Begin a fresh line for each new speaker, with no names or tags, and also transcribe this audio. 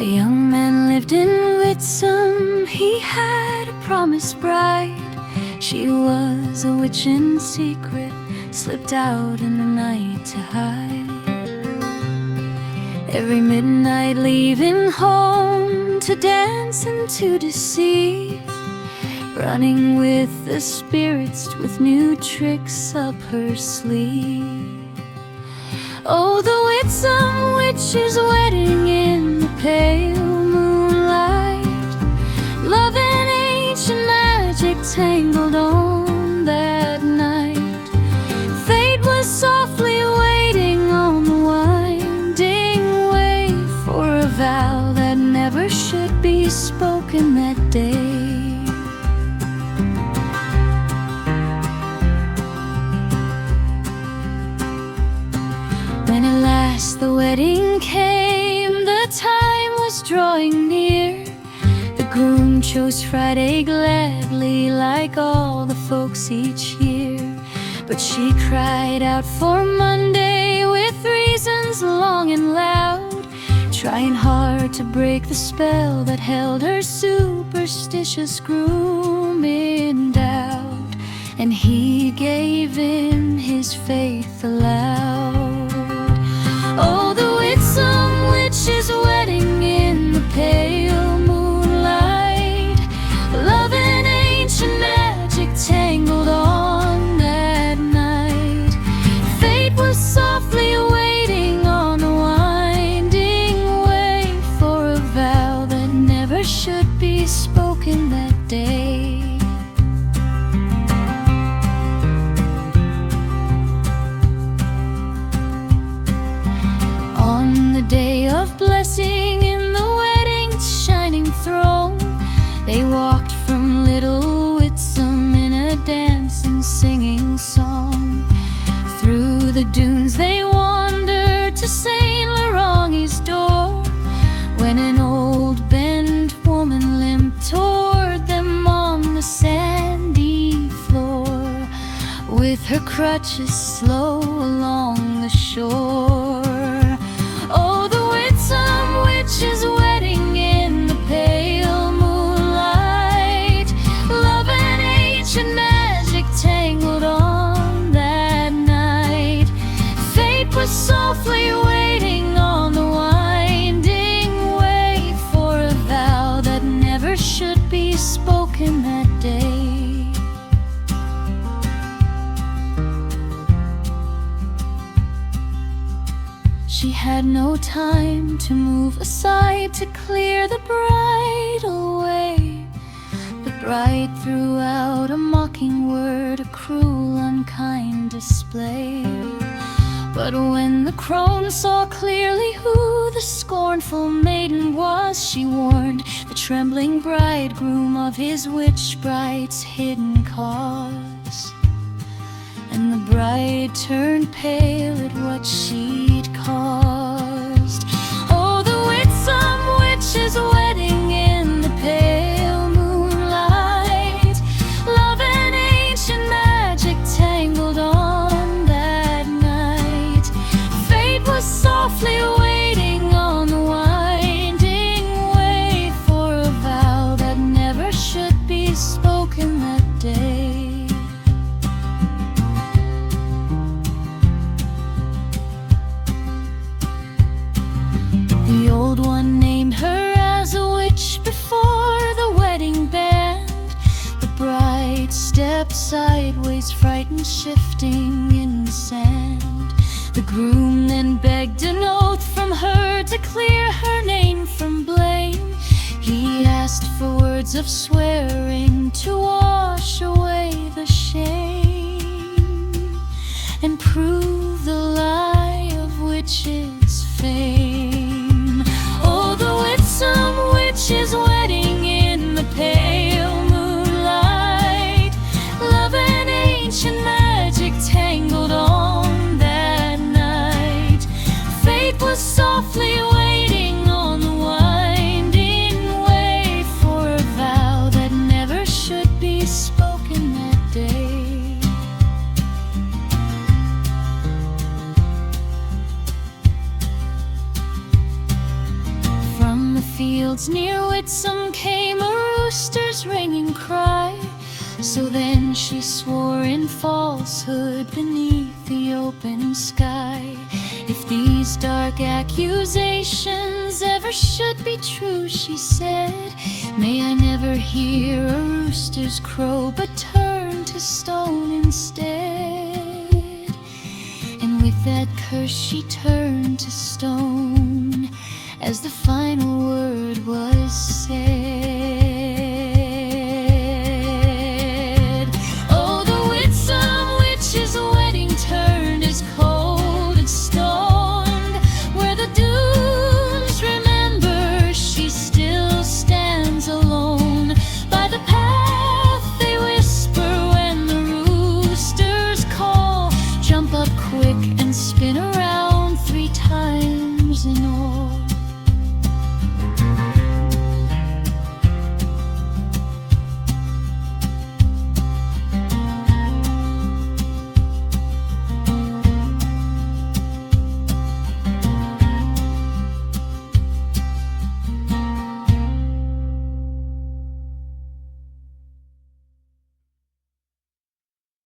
A young man lived in Witsum. He had a promised bride. She was a witch in secret, slipped out in the night to hide. Every midnight leaving home to dance and to deceive, running with the spirits with new tricks up her sleeve. Oh, the Witsum witch's wedding in the pale moonlight, love and ancient magic tangled on that night. Fate was softly waiting on the winding way for a vow that never should be spoken that day. When at last the wedding came, the time was drawing near. The groom chose Friday gladly, like all the folks each year. But she cried out for Monday with reasons long and loud, trying hard to break the spell that held her superstitious groom in doubt. And he gave in his faith aloud. Oh, the Witsum witch's wedding in the pale moonlight, love and ancient magic tangled on that night. Fate was softly waiting on the winding way for a vow that never should be spoken that day. On the day of blessing in the wedding's shining throne, they walked from little Witsum in a dancing, singing song. Through the dunes they wandered to Saint Laurent's door, when an old bent woman limped toward them on the sandy floor, with her crutches slow along the shore. Oh, the Witsum witch's wedding in the pale moonlight, love and ancient magic tangled on that night. Fate was softly waiting on the winding way for a vow that never should be spoken that day. She had no time to move aside to clear the bride away. The bride threw out a mocking word, a cruel, unkind display. But when the crone saw clearly who the scornful maiden was, she warned the trembling bridegroom of his witch bride's hidden cause. And the bride turned pale at what she'd caused. Oh, the Witsum witch's wedding in the pale moonlight, love and ancient magic tangled on that night. Fate was softly waiting on the winding way for a vow that never should be spoken that day. The old one named her as a witch before the wedding band. The bride stepped sideways, frightened, shifting in the sand. The groom then begged an oath from her to clear her name from blame. He asked for words of swearing to wash away the shame and prove the lie of witches' fame. Oh, the Witsum witch's wedding in the pale moonlight, love and ancient magic tangled on that night. Fate was softly waiting on the winding way for a vow that never should be spoken that day. rooster's ringing cry. So then she swore in falsehood beneath the open sky. If these dark accusations ever should be true, she said, may I never hear a rooster's crow, but turn to stone instead. And with that curse she turned to stone as the final word was said.